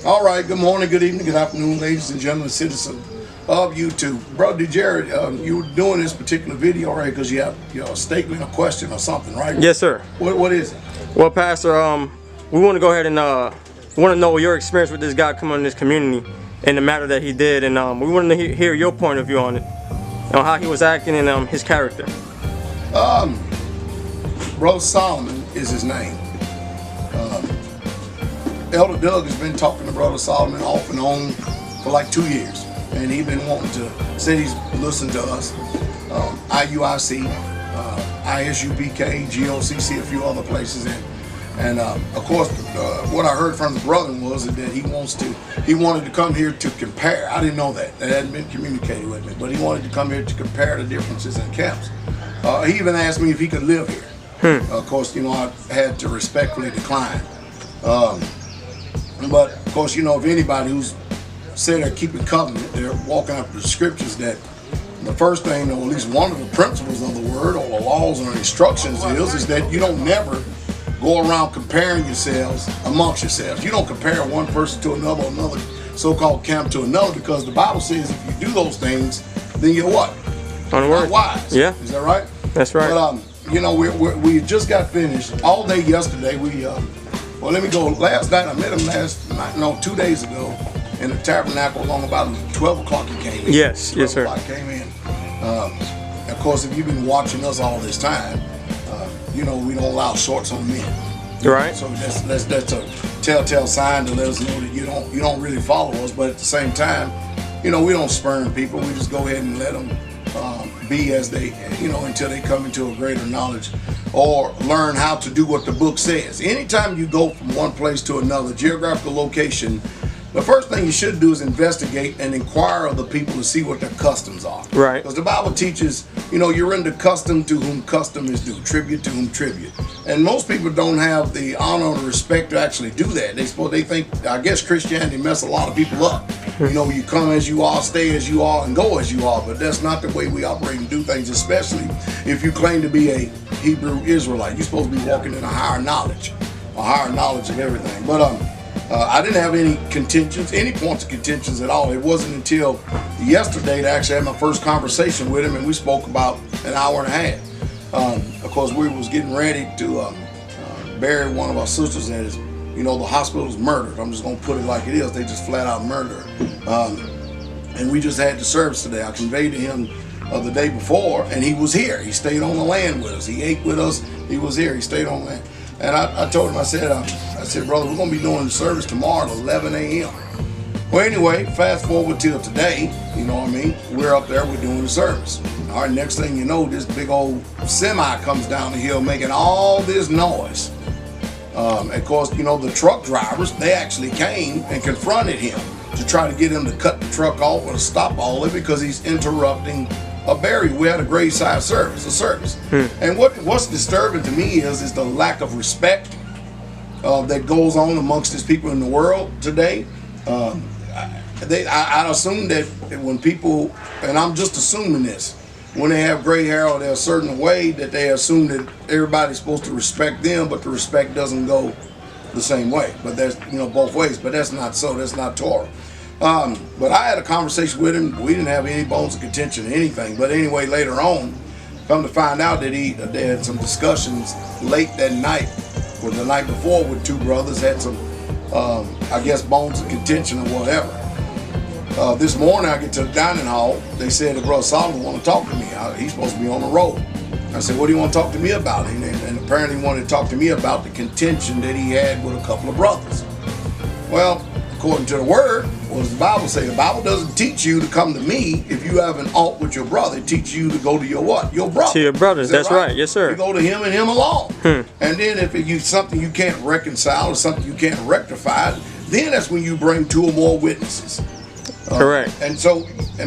All right, good morning, good evening, good afternoon, ladies and gentlemen, citizens of YouTube. Brother Jared, you were doing this particular video, right, because you have a statement, a question, or something, right? Yes, sir. What is it? Well, Pastor, we want to go ahead and we want to know your experience with this guy coming in this community and the matter that he did, and we want to hear your point of view on it, on how he was acting and his character. Brother Solomon is his name. Elder Doug has been talking to Brother Solomon off and on for like 2 years, and he's been wanting to say he's listened to us. Iuic, Isupk, Gocc, a few other places, and of course, what I heard from the brother was that he wanted to come here to compare. I didn't know that hadn't been communicated with me, but he wanted to come here to compare the differences in camps. He even asked me if he could live here. Of course, I had to respectfully decline. But of course, if anybody who's said they're keeping covenant, they're walking up the scriptures, that the first thing, or at least one of the principles of the word, or the laws or instructions is that you don't never go around comparing yourselves amongst yourselves. You don't compare one person to another so-called camp to another, because the Bible says if you do those things, then you're what? Unwise. Yeah. Is that right? That's right. But we just got finished all day yesterday. Well, let me go. Last night, I met him 2 days ago in the tabernacle along about 12 o'clock he came in. Yes, yes, sir. Came in. Of course, if you've been watching us all this time, we don't allow shorts on men. Right. So that's a telltale sign to let us know that you don't really follow us. But at the same time, we don't spurn people. We just go ahead and let them be as they, until they come into a greater knowledge or learn how to do what the book says. Anytime you go from one place to another, geographical location, the first thing you should do is investigate and inquire of the people to see what their customs are. Right. Because the Bible teaches, you render custom to whom custom is due, tribute to whom tribute. And most people don't have the honor or the respect to actually do that. They think, I guess Christianity mess a lot of people up. You come as you are, stay as you are, and go as you are. But that's not the way we operate and do things, especially if you claim to be a Hebrew Israelite. You're supposed to be walking in a higher knowledge of everything. But I didn't have any points of contentions at all. It wasn't until yesterday that I actually had my first conversation with him, and we spoke about an hour and a half. Of course, we was getting ready to bury one of our sisters that is, the hospital was murdered. I'm just going to put it like it is. They just flat out murdered her. And we just had the service today. I conveyed to him the day before, and he was here. He stayed on the land with us. He ate with us. He was here. He stayed on land. And I told him, I said, brother, we're going to be doing the service tomorrow at 11 a.m. Well, anyway, fast forward till today, we're up there, we're doing the service. All right, next thing you know, this big old semi comes down the hill making all this noise. Of course, the truck drivers, they actually came and confronted him to try to get him to cut the truck off or to stop all of it because he's interrupting a burial. We had a graveside service. And what's disturbing to me is the lack of respect that goes on amongst these people in the world today. I assume that when people, and I'm just assuming this, when they have gray hair or they're a certain way, that they assume that everybody's supposed to respect them, but the respect doesn't go the same way. But that's, both ways. But that's not so. That's not Torah. But I had a conversation with him. We didn't have any bones of contention or anything. But anyway, later on, come to find out that they had some discussions late that night, or the night before, with two brothers, had some, I guess, bones of contention or whatever. This morning I get to the dining hall. They said that Brother Solomon want to talk to me. He's supposed to be on the road. I said, what do you want to talk to me about? And apparently he wanted to talk to me about the contention that he had with a couple of brothers. Well, according to the word, what does the Bible say? The Bible doesn't teach you to come to me if you have an ought with your brother. It teaches you to go to your what? Your brother. To your brothers, that's right? Yes, sir. You go to him and him alone. And then if it's something you can't reconcile or something you can't rectify, then that's when you bring two or more witnesses. Correct.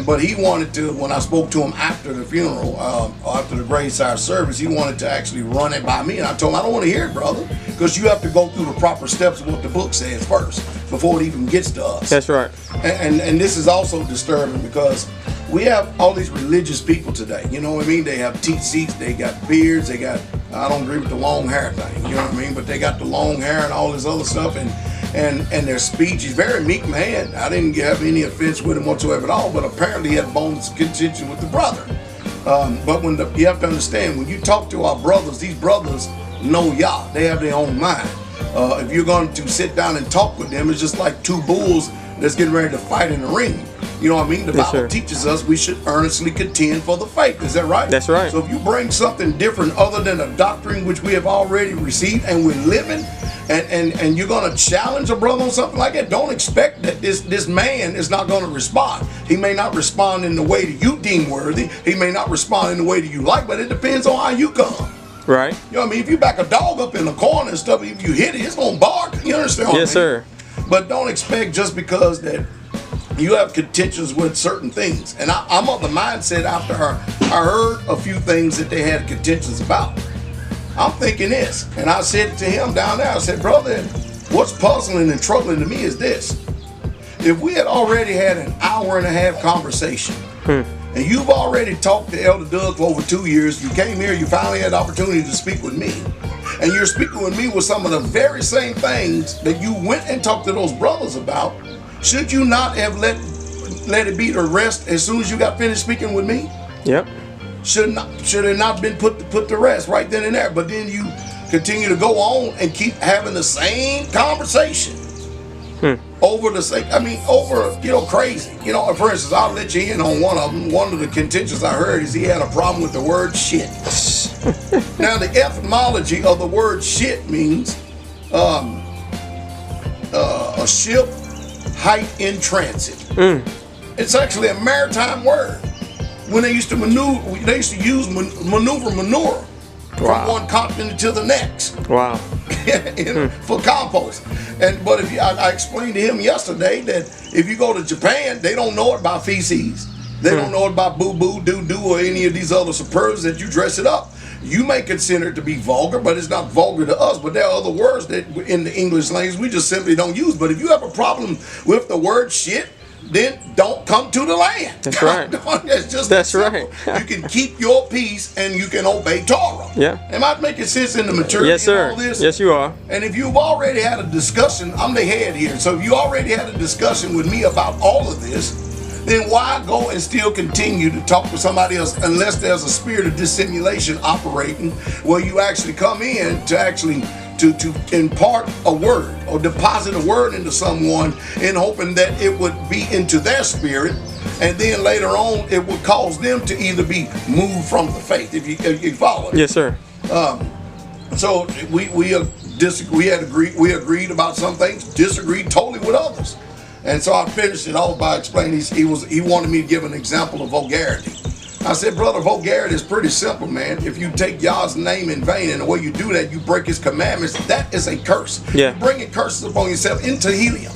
But he wanted to, when I spoke to him after the funeral, after the graveside service, he wanted to actually run it by me. And I told him, I don't want to hear it, brother, because you have to go through the proper steps of what the book says first before it even gets to us. That's right. And this is also disturbing because we have all these religious people today. You know what I mean? They have teeth seats, they got beards, they got I don't agree with the long hair thing. You know what I mean? But they got the long hair and all this other stuff, and their speech. He's a very meek man. I didn't have any offense with him whatsoever at all. But apparently he had bones of contention with the brother. But you have to understand, when you talk to our brothers, these brothers know Yah. They have their own mind. If you're going to sit down and talk with them, it's just like two bulls that's getting ready to fight in the ring. You know what I mean? The Bible teaches us we should earnestly contend for the faith. Is that right? That's right. So if you bring something different other than a doctrine which we have already received and we're living, and you're going to challenge a brother on something like that, don't expect that this man is not going to respond. He may not respond in the way that you deem worthy. He may not respond in the way that you like, but it depends on how you come. Right. You know what I mean? If you back a dog up in the corner and stuff, if you hit it, it's going to bark. You understand what I mean? Yes, sir. But don't expect just because that you have contentions with certain things. And I'm of the mindset after I heard a few things that they had contentions about. I'm thinking this, and I said to him down there, I said, brother, what's puzzling and troubling to me is this. If we had already had an hour-and-a-half conversation, and you've already talked to Elder Doug for over 2 years, you came here, you finally had the opportunity to speak with me, and you're speaking with me with some of the very same things that you went and talked to those brothers about, should you not have let it be to rest as soon as you got finished speaking with me? Yep. Should it not been put to rest right then and there? But then you continue to go on and keep having the same conversation over the same. I mean, over crazy. For instance, I'll let you in on one of them. One of the contentions I heard is he had a problem with the word shit. Now, the etymology of the word shit means a ship height in transit. It's actually a maritime word. When they used to use maneuver manure from one continent to the next. Wow. For compost. But if I explained to him yesterday that if you go to Japan, they don't know it by feces. They don't know it by boo-boo, doo-doo, or any of these other superbs that you dress it up. You may consider it to be vulgar, but it's not vulgar to us. But there are other words that in the English language we just simply don't use. But if you have a problem with the word shit, then don't come to the land. That's right. That's right. You can keep your peace and you can obey Torah. Yeah. Am I making sense in the maturity yes, sir. of all this? Yes, you are. And if you've already had a discussion, I'm the head here. So if you already had a discussion with me about all of this, then why go and still continue to talk to somebody else unless there's a spirit of dissimulation operating where you actually come in to actually to impart a word or deposit a word into someone in hoping that it would be into their spirit, and then later on it would cause them to either be moved from the faith, if you follow it. Yes, sir. So we agreed about some things, disagreed totally with others. And so I finished it off by explaining he wanted me to give an example of vulgarity. I said, brother, vulgarity is pretty simple, man. If you take Yah's name in vain, and the way you do that, you break his commandments, that is a curse. Yeah. You're bringing curses upon yourself into helium.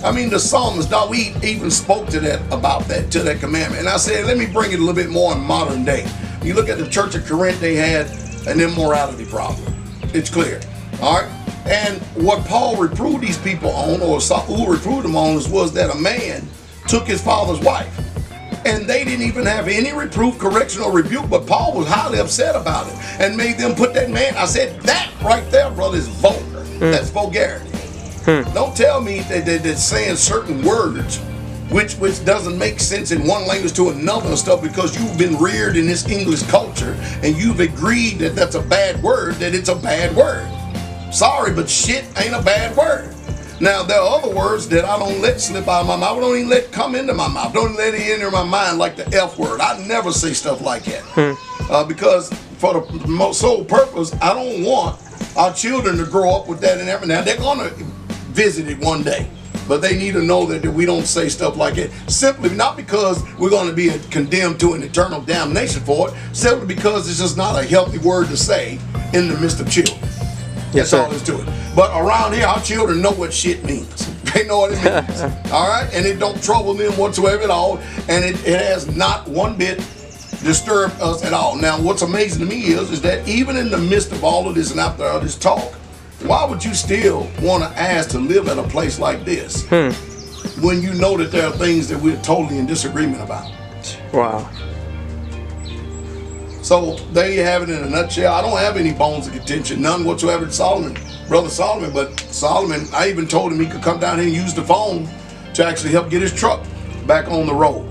I mean, the psalmist, Dowell even spoke to that commandment. And I said, let me bring it a little bit more in modern day. You look at the church of Corinth, they had an immorality problem. It's clear. All right? And what Paul reproved these people on, or Saul reproved them on, was that a man took his father's wife. And they didn't even have any reproof, correction, or rebuke, but Paul was highly upset about it and made them put that man. I said, that right there, brother, is vulgar. That's vulgarity. Don't tell me that saying certain words which doesn't make sense in one language to another and stuff because you've been reared in this English culture and you've agreed that that's a bad word, that it's a bad word. Sorry, but shit ain't a bad word. Now, there are other words that I don't let slip out of my mouth. I don't even let come into my mouth. Don't let it enter my mind, like the F word. I never say stuff like that. Because for the sole purpose, I don't want our children to grow up with that and everything. Now, they're going to visit it one day. But they need to know that we don't say stuff like that. Simply not because we're going to be condemned to an eternal damnation for it. Simply because it's just not a healthy word to say in the midst of children. Yes, That's all there's to it. But around here, our children know what shit means. They know what it means. All right? And it don't trouble them whatsoever at all. And it has not one bit disturbed us at all. Now, what's amazing to me is that even in the midst of all of this and after all this talk, why would you still want to ask to live at a place like this when you know that there are things that we're totally in disagreement about? Wow. So there you have it in a nutshell. I don't have any bones of contention, none whatsoever to Solomon, brother Solomon. But Solomon, I even told him he could come down here and use the phone to actually help get his truck back on the road.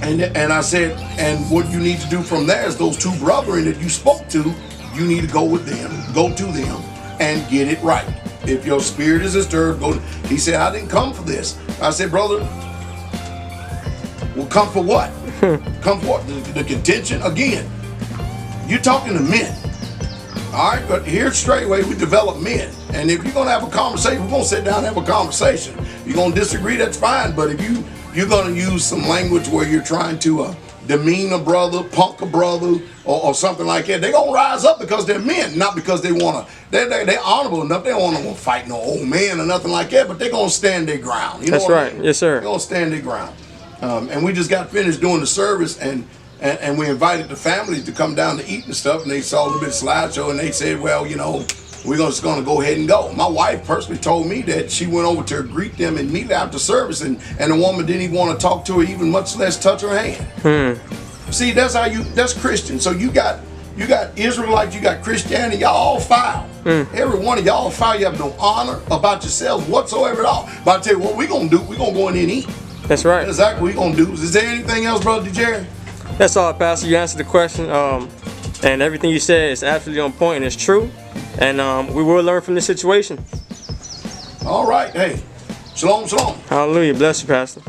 And I said, and what you need to do from there is those two brethren that you spoke to, you need to go with them, go to them, and get it right. If your spirit is disturbed, go. He said, I didn't come for this. I said, brother, well, come for what? Come for what? The contention? Again, you're talking to men. All right, but here at Straitway, we develop men. And if you're going to have a conversation, we're going to sit down and have a conversation. If you're going to disagree, that's fine. But if you're going to use some language where you're trying to demean a brother, punk a brother, or something like that, they're going to rise up because they're men, not because they want to. They're honorable enough. They don't want to fight no old man or nothing like that, but they're going to stand their ground. You know That's right. I mean? Yes, sir. They're going to stand their ground. And we just got finished doing the service, and we invited the families to come down to eat and stuff, and they saw a little bit of slideshow, and they said, well, you know, we're just going to go ahead and go. My wife personally told me that she went over to greet them immediately after service, and the woman didn't even want to talk to her, even much less touch her hand. See, that's Christian. So you got Israelites, you got Christianity, y'all all foul. Every one of y'all foul. You have no honor about yourselves whatsoever at all. But I tell you what we're going to do, we're going to go in there and eat. That's right. That's exactly what we're going to do. Is there anything else, Brother Jerry? That's all, Pastor. You answered the question, and everything you said is absolutely on point and it's true. And we will learn from this situation. All right. Hey, shalom, shalom. Hallelujah. Bless you, Pastor.